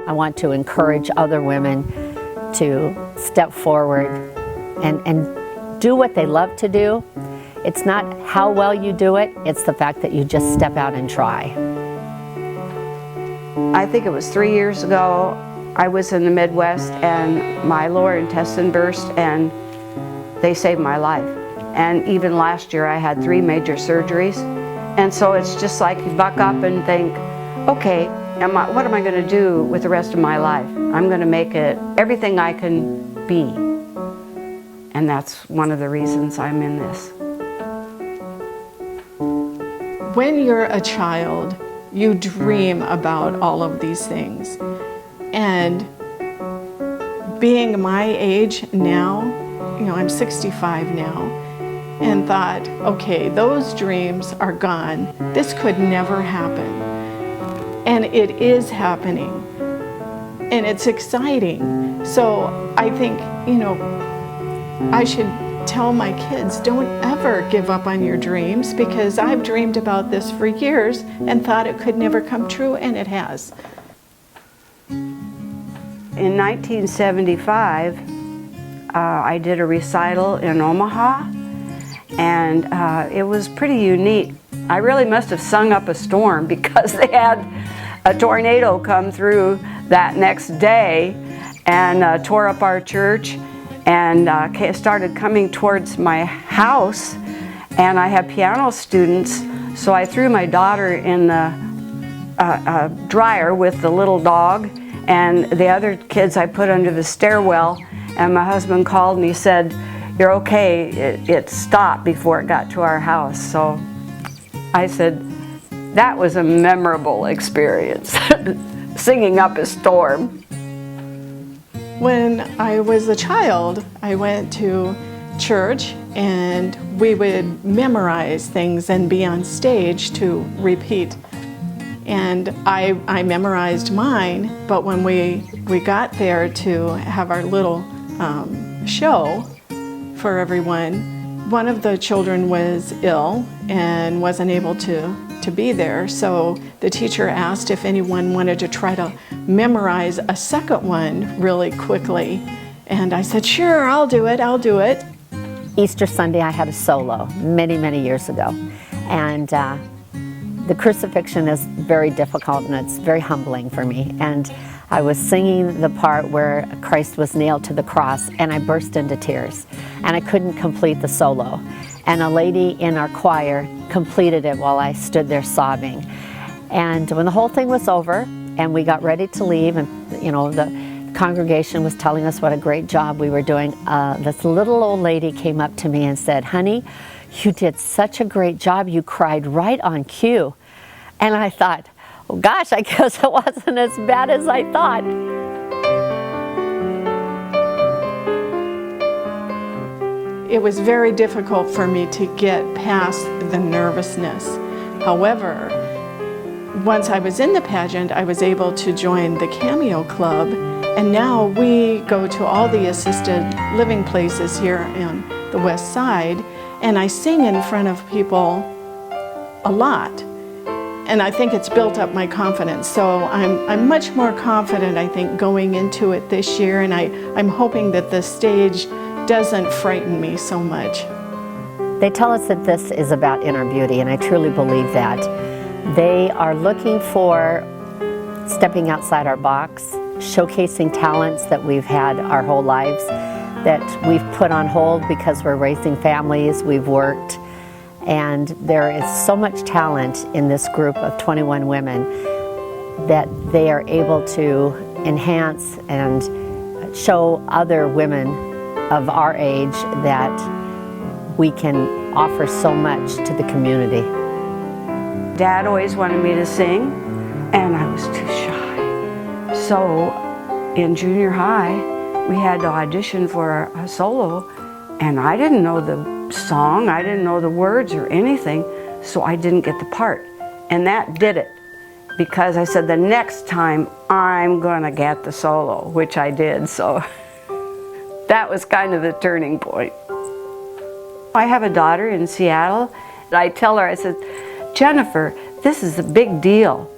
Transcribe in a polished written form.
I want to encourage other women to step forward and do what they love to do. It's not how well you do it, it's the fact that you just step out and try. I think it was 3 years ago, I was in the Midwest and my lower intestine burst and they saved my life. And even last year I had 3 major surgeries. And so it's just like you buck up and think, okay, what am I going to do with the rest of my life? I'm going to make it everything I can be. And that's one of the reasons I'm in this. When you're a child, you dream about all of these things. And being my age now, I'm 65 now, and thought, okay, those dreams are gone. This could never happen. And it is happening. And it's exciting. So I think, I should tell my kids, don't ever give up on your dreams, because I've dreamed about this for years and thought it could never come true, and it has. In 1975, I did a recital in Omaha, and it was pretty unique. I really must have sung up a storm, because they had a tornado come through that next day and tore up our church and started coming towards my house. And I had piano students, so I threw my daughter in the dryer with the little dog, and the other kids I put under the stairwell, and my husband called and he said, "You're okay, it stopped before it got to our house." So I said, that was a memorable experience, singing up a storm. When I was a child, I went to church and we would memorize things and be on stage to repeat. And I memorized mine, but when we got there to have our little show for everyone, one of the children was ill and wasn't able to be there. So the teacher asked if anyone wanted to try to memorize a second one really quickly. And I said, sure, I'll do it. Easter Sunday I had a solo many, many years ago. And the crucifixion is very difficult and it's very humbling for me. And I was singing the part where Christ was nailed to the cross and I burst into tears and I couldn't complete the solo. And a lady in our choir completed it while I stood there sobbing. And when the whole thing was over and we got ready to leave, and the congregation was telling us what a great job we were doing, this little old lady came up to me and said, "Honey, you did such a great job, you cried right on cue." And I thought, oh gosh, I guess it wasn't as bad as I thought. It was very difficult for me to get past the nervousness. However, once I was in the pageant, I was able to join the Cameo Club, and now we go to all the assisted living places here on the West Side, and I sing in front of people a lot. And I think it's built up my confidence. So I'm much more confident, I think, going into it this year, and I'm hoping that the stage doesn't frighten me so much. They tell us that this is about inner beauty, and I truly believe that. They are looking for stepping outside our box, showcasing talents that we've had our whole lives, that we've put on hold because we're raising families, we've worked, and there is so much talent in this group of 21 women that they are able to enhance and show other women of our age that we can offer so much to the community. Dad always wanted me to sing, and I was too shy. So in junior high, we had to audition for a solo, and I didn't know the song, I didn't know the words or anything, so I didn't get the part. And that did it, because I said the next time I'm gonna get the solo, which I did, so that was kind of the turning point. I have a daughter in Seattle. I tell her, I said, "Jennifer, this is a big deal.